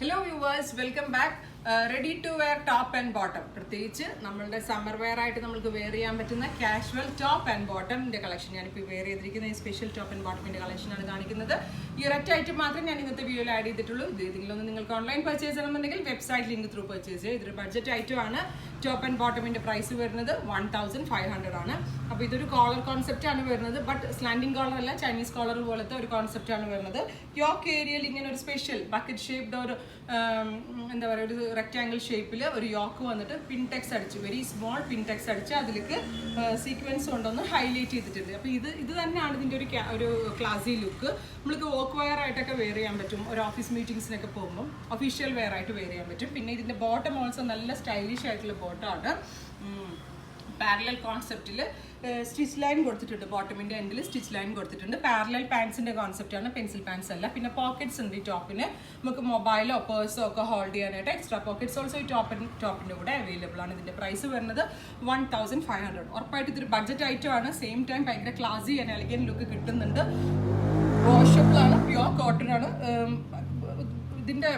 Hello viewers, welcome back. Ready to wear top and bottom. പ്രത്യേകിച്ച് നമ്മളുടെ summer wear ആയിട്ട് നമുക്ക് വെയർ ചെയ്യാൻ പറ്റുന്ന കാഷ്വൽ ടോപ്പ് ആൻഡ് ബോട്ടമിന്റെ കളക്ഷൻ ഞാനിപ്പോൾ വെയർ ചെയ്തിരിക്കുന്ന ഈ സ്പെഷ്യൽ ടോപ്പ് ആൻഡ് ബോട്ടമിന്റെ കളക്ഷനാണ് കാണിക്കുന്നത്. ഈ ഒരൊറ്റ ഐറ്റം മാത്രമേ ഞാൻ ഇന്നത്തെ വീഡിയോയിൽ ആഡ് ചെയ്തിട്ടുള്ളൂ. ഇത് ഏതെങ്കിലും ഒന്ന് നിങ്ങൾക്ക് ഓൺലൈൻ പർച്ചേസ് ചെയ്യണമെന്നുണ്ടെങ്കിൽ വെബ്സൈറ്റ് ലിങ്ക് ത്രൂ പർച്ചേസ് ചെയ്യുക. ഇതൊരു ബഡ്ജറ്റ് ഐറ്റം ആണ്. ടോപ്പ് ആൻഡ് ബോട്ടമിന്റെ പ്രൈസ് വരുന്നത് 1500 ആണ്. അപ്പോൾ ഇതൊരു കോളർ കോൺസെപ്റ്റ് ആണ് വരുന്നത്. ബട്ട് സ്ലാൻഡിങ് കോളർ അല്ല, ചൈനീസ് കോളർ പോലത്തെ ഒരു കോൺസെപ്റ്റ് ആണ് വരുന്നത്. യോക്ക് ഏരിയയിൽ ഇങ്ങനെ ഒരു സ്പെഷ്യൽ ബക്കറ്റ് ഷേപ്ഡ് ഒരു എന്താ പറയുക, ഒരു റെക്റ്റാങ്കിൾ ഷേപ്പിൽ ഒരു യോക്ക് വന്നിട്ട് പിൻടെക്സ് അടിച്ച്, വെരി സ്മോൾ പിൻടെക്സ് അടിച്ച് അതിലേക്ക് സീക്വൻസ് കൊണ്ടൊന്ന് ഹൈലൈറ്റ് ചെയ്തിട്ടുണ്ട്. അപ്പോൾ ഇത് തന്നെയാണ് ഇതിൻ്റെ ഒരു ക്ലാസി ലുക്ക്. നമ്മൾക്ക് വർക്ക് വെയർ ആയിട്ടൊക്കെ വെയർ ചെയ്യാൻ പറ്റും. ഒരു ഓഫീസ് മീറ്റിംഗ്സിനൊക്കെ പോകുമ്പോൾ ഒഫീഷ്യൽ വെയർ ആയിട്ട് വെയർ ചെയ്യാൻ പറ്റും. പിന്നെ ഇതിൻ്റെ ബോട്ടം ഓൾസോ നല്ല സ്റ്റൈലിഷ് ആയിട്ടുള്ള ബോട്ടമാണ്. പാരലൽ കോൺസെപ്റ്റിൽ സ്റ്റിച്ച് ലൈൻ കൊടുത്തിട്ടുണ്ട്. ബോട്ടമിൻ്റെ എൻഡിൽ സ്റ്റിച്ച് ലൈൻ കൊടുത്തിട്ടുണ്ട്. പാരലൽ പാൻസിൻ്റെ കോൺസെപ്റ്റാണ്, പെൻസിൽ പാൻസ് അല്ല. പിന്നെ പോക്കറ്റ്സ് ഉണ്ട് ഈ ടോപ്പിന്. നമുക്ക് മൊബൈലോ പേഴ്സോ ഒക്കെ ഹോൾഡ് ചെയ്യാനായിട്ട് എക്സ്ട്രാ പോക്കറ്റ്സ് ഓൾസോ ഈ ടോപ്പിൻ്റെ കൂടെ അവൈലബിൾ ആണ്. ഇതിൻ്റെ പ്രൈസ് വരുന്നത് 1500. ഉറപ്പായിട്ട് ഇതൊരു ബഡ്ജറ്റ് ഐറ്റം ആണ്. സെയിം ടൈം ഭയങ്കര ക്ലാസി ആൻഡ് എലഗൻ ലുക്ക് കിട്ടുന്നുണ്ട്. വാഷബിളാണ്, പ്യുവർ കോട്ടൺ ആണ്. ഇതിൻ്റെ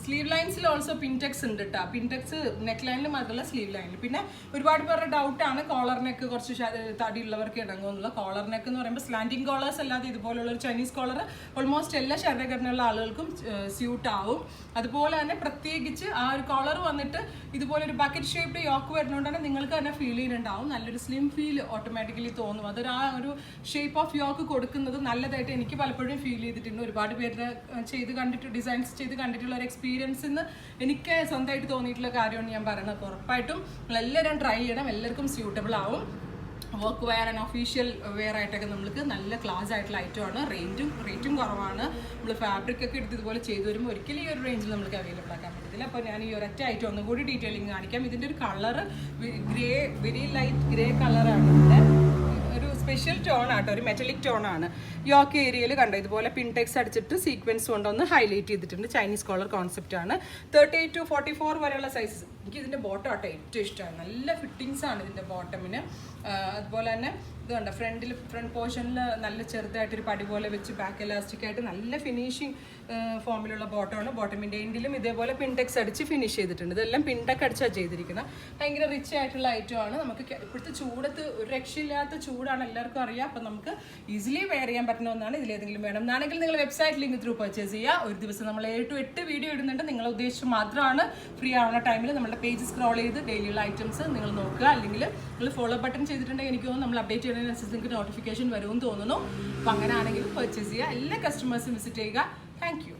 സ്ലീവ് ലൈൻസിൽ ഓൾസോ പിൻടെക്സ് ഉണ്ട് കേട്ടോ. പിൻടെക്സ് നെക്ക് ലൈനിൽ മാത്രമല്ല സ്ലീവ് ലൈനിൽ. പിന്നെ ഒരുപാട് പേരുടെ ഡൗട്ടാണ് കോളർ നെക്ക് കുറച്ച് തടിയുള്ളവർക്ക് ഇടങ്ങുമെന്നുള്ള. കോളർ നെക്ക് എന്ന് പറയുമ്പോൾ സ്ലാൻഡിങ് കോളേഴ്സ് അല്ലാതെ ഇതുപോലുള്ള ഒരു ചൈനീസ് കോളർ ഓൾമോസ്റ്റ് എല്ലാ ശരീരഘടനയുള്ള ആളുകൾക്കും സ്യൂട്ട് ആവും. അതുപോലെ തന്നെ പ്രത്യേകിച്ച് ആ ഒരു കോളർ വന്നിട്ട് ഇതുപോലെ ഒരു ബക്കറ്റ് ഷേപ്ഡ് യോക്ക് വരുന്നതുകൊണ്ടാണ് നിങ്ങൾക്ക് തന്നെ ഫീൽ ചെയ്യുന്നുണ്ടാവും. നല്ലൊരു സ്ലിം ഫീൽ ഓട്ടോമാറ്റിക്കലി തോന്നും. അതൊരു ആ ഒരു ഷേപ്പ് ഓഫ് യോക്ക് കൊടുക്കുന്നത് നല്ലതായിട്ട് എനിക്ക് പലപ്പോഴും ഫീൽ ചെയ്തിട്ടുണ്ട്. ഒരുപാട് പേര് ചെയ്ത് കണ്ടിട്ട്, ഡിസൈൻസ് ചെയ്ത് കണ്ടിട്ടുള്ള ഒരു എക്സ്പീരിയൻസ് എന്ന് എനിക്ക് സ്വന്തമായിട്ട് തോന്നിയിട്ടുള്ള കാര്യമാണ് ഞാൻ പറയുന്നത്. അപ്പോൾ ഉറപ്പായിട്ടും എല്ലാവരും ട്രൈ ചെയ്യണം. എല്ലാവർക്കും സ്യൂട്ടബിൾ ആവും. Work wear and official wear ആയിട്ടൊക്കെ നമുക്ക് നല്ല ക്ലാസ് ആയിട്ടുള്ള ഐറ്റമാണ്. റേറ്റും കുറവാണ്. നമ്മൾ ഫാബ്രിക് ഒക്കെ എടുത്ത് ഇതുപോലെ ചെയ്തു വരുമ്പോൾ ഒരിക്കലും ഈ ഒരു റേഞ്ചിൽ നമുക്ക് അവൈലബിൾ ആക്കാൻ പറ്റത്തില്ല. അപ്പോൾ ഞാൻ ഈ ഒരൊറ്റ ഐറ്റം ഒന്നും കൂടി ഡീറ്റെയിലിംഗ് കാണിക്കാം. ഇതിൻ്റെ ഒരു colour grey, very light grey കളറാണ്. ഇതിൻ്റെ ഒരു സ്പെഷ്യൽ ടോൺ ആട്ടോ, ഒരു മെറ്റലിക് ടോൺ ആണ്. യോക്ക് ഏരിയയിൽ കണ്ടോ ഇതുപോലെ പിൻടെക്സ് അടിച്ചിട്ട് സീക്വൻസ് കൊണ്ടൊന്ന് ഹൈലൈറ്റ് ചെയ്തിട്ടുണ്ട്. ചൈനീസ് കോളർ കോൺസെപ്റ്റ് ആണ്. 38 to 44 വരെയുള്ള സൈസസ്. എനിക്ക് ഇതിൻ്റെ ബോട്ടം ആട്ടോ ഏറ്റവും ഇഷ്ടമാണ്. നല്ല ഫിറ്റിങ്സ് ആണ് ഇതിൻ്റെ ബോട്ടമിന്. അതുപോലെ തന്നെ ഇത് കണ്ടോ ഫ്രണ്ട് പോർഷനിൽ നല്ല ചെറുതായിട്ടൊരു പടി പോലെ വെച്ച് ബാക്ക് എലാസ്റ്റിക് ആയിട്ട് നല്ല ഫിനിഷിങ് ഫോമിലുള്ള ബോട്ടമാണ്. ബോട്ടമിൻ്റെ എൻഡിലും ഇതേപോലെ പിൻടെക്സ് അടിച്ച് ഫിനിഷ് ചെയ്തിട്ടുണ്ട്. ഇതെല്ലാം പിൻടെക്ക് അടിച്ചാണ് ചെയ്തിരിക്കുന്നത്. ഭയങ്കര റിച്ച് ആയിട്ടുള്ള ഐറ്റമാണ്. നമുക്ക് ഇപ്പോഴത്തെ ചൂടത്ത് ഒരു രക്ഷയില്ലാത്ത ചൂടാണ്, എല്ലാവർക്കും അറിയാം. അപ്പം നമുക്ക് ഈസിലി വെയർ ചെയ്യാൻ പറ്റുന്ന ഒന്നാണ്. ഇതിലേതെങ്കിലും വേണം എന്നാണെങ്കിൽ നിങ്ങൾ വെബ്സൈറ്റ് ലിങ്ക് ത്രൂ പർച്ചേസ് ചെയ്യുക. ഒരു ദിവസം നമ്മൾ 7 to 8 വീഡിയോ ഇടുന്നുണ്ട്. നിങ്ങളെ ഉദ്ദേശിച്ച് മാത്രമാണ്. ഫ്രീ ആവുന്ന ടൈമിൽ നമ്മുടെ പേജ് സ്ക്രോൾ ചെയ്ത് ഡെയിലിയുള്ള ഐറ്റംസ് നിങ്ങൾ നോക്കുക. അല്ലെങ്കിൽ നിങ്ങൾ ഫോളോ ബട്ടൺ ചെയ്തിട്ടുണ്ടെങ്കിൽ എനിക്ക് തോന്നുന്നു നമ്മൾ അപ്ഡേറ്റ് ചെയ്യുന്നതിനനുസരിച്ച് നിങ്ങൾക്ക് നോട്ടിഫിക്കേഷൻ വരുമെന്ന് തോന്നുന്നു. അപ്പോൾ അങ്ങനെ ആണെങ്കിൽ പർച്ചേസ് ചെയ്യുക. എല്ലാ കസ്റ്റമേഴ്സും വിസിറ്റ് ചെയ്യുക. Thank you.